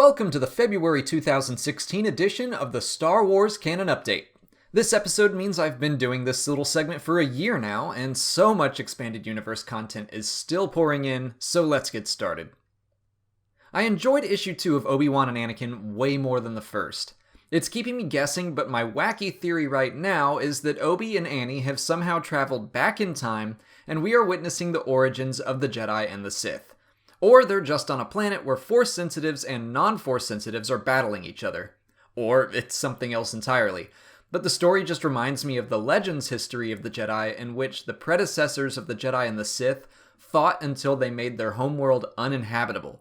Welcome to the February 2016 edition of the Star Wars Canon Update. This episode means I've been doing this little segment for a year now, and so much expanded universe content is still pouring in, so let's get started. I enjoyed issue 2 of Obi-Wan and Anakin way more than the first. It's keeping me guessing, but my wacky theory right now is that Obi and Annie have somehow traveled back in time, and we are witnessing the origins of the Jedi and the Sith. Or they're just on a planet where Force sensitives and non-Force sensitives are battling each other. Or it's something else entirely. But the story just reminds me of the Legends history of the Jedi, in which the predecessors of the Jedi and the Sith fought until they made their homeworld uninhabitable.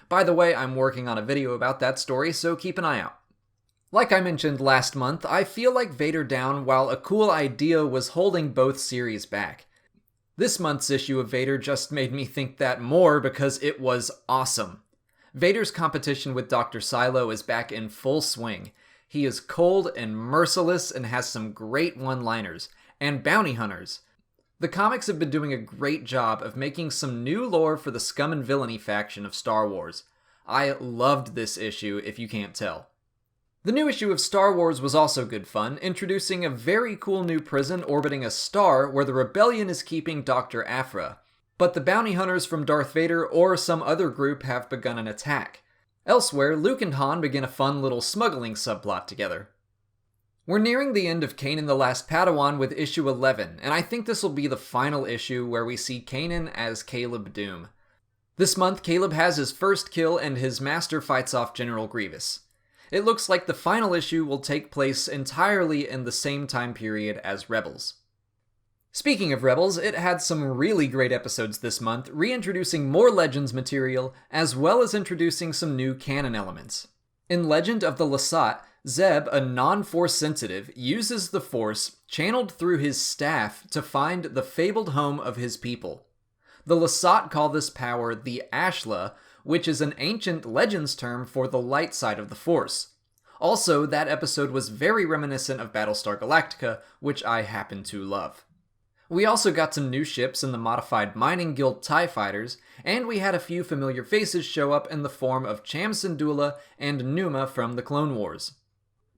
By the way, I'm working on a video about that story, so keep an eye out. Like I mentioned last month, I feel like Vader down while a cool idea was holding both series back. This month's issue of Vader just made me think that more because it was awesome. Vader's competition with Dr. Silo is back in full swing. He is cold and merciless and has some great one-liners, and bounty hunters. The comics have been doing a great job of making some new lore for the scum and villainy faction of Star Wars. I loved this issue, if you can't tell. The new issue of Star Wars was also good fun, introducing a very cool new prison orbiting a star where the Rebellion is keeping Dr. Aphra. But the bounty hunters from Darth Vader or some other group have begun an attack. Elsewhere, Luke and Han begin a fun little smuggling subplot together. We're nearing the end of Canon the Last Padawan with issue 11, and I think this will be the final issue where we see Canon as Caleb Doom. This month, Caleb has his first kill and his master fights off General Grievous. It looks like the final issue will take place entirely in the same time period as Rebels. Speaking of Rebels, it had some really great episodes this month, reintroducing more Legends material, as well as introducing some new canon elements. In Legend of the Lasat, Zeb, a non-Force sensitive, uses the Force, channeled through his staff, to find the fabled home of his people. The Lasat call this power the Ashla, which is an ancient Legends term for the light side of the Force. Also, that episode was very reminiscent of Battlestar Galactica, which I happen to love. We also got some new ships in the modified Mining Guild TIE Fighters, and we had a few familiar faces show up in the form of Cham Syndulla and Numa from the Clone Wars.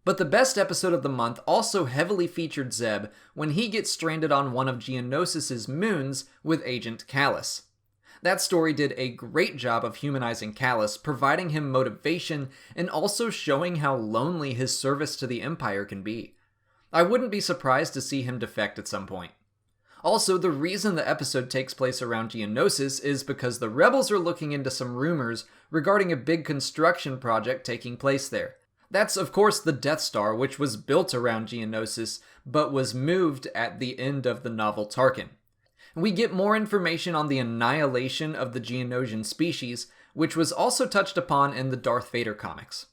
But the best episode of the month also heavily featured Zeb when he gets stranded on one of Geonosis' moons with Agent Kallus. That story did a great job of humanizing Kallus, providing him motivation and also showing how lonely his service to the Empire can be. I wouldn't be surprised to see him defect at some point. Also, the reason the episode takes place around Geonosis is because the Rebels are looking into some rumors regarding a big construction project taking place there. That's, of course, the Death Star, which was built around Geonosis, but was moved at the end of the novel Tarkin. We get more information on the annihilation of the Geonosian species, which was also touched upon in the Darth Vader comics.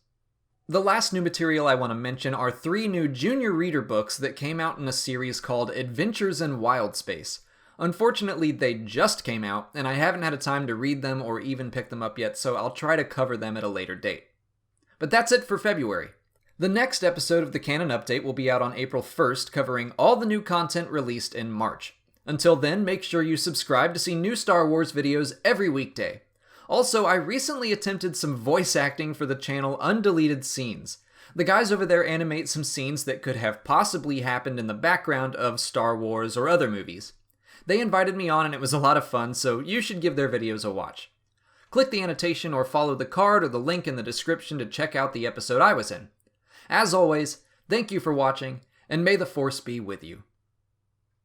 The last new material I want to mention are 3 new junior reader books that came out in a series called Adventures in Wild Space. Unfortunately, they just came out, and I haven't had a time to read them or even pick them up yet, so I'll try to cover them at a later date. But that's it for February. The next episode of the Canon Update will be out on April 1st, covering all the new content released in March. Until then, make sure you subscribe to see new Star Wars videos every weekday. Also, I recently attempted some voice acting for the channel Undeleted Scenes. The guys over there animate some scenes that could have possibly happened in the background of Star Wars or other movies. They invited me on and it was a lot of fun, so you should give their videos a watch. Click the annotation or follow the card or the link in the description to check out the episode I was in. As always, thank you for watching, and may the Force be with you.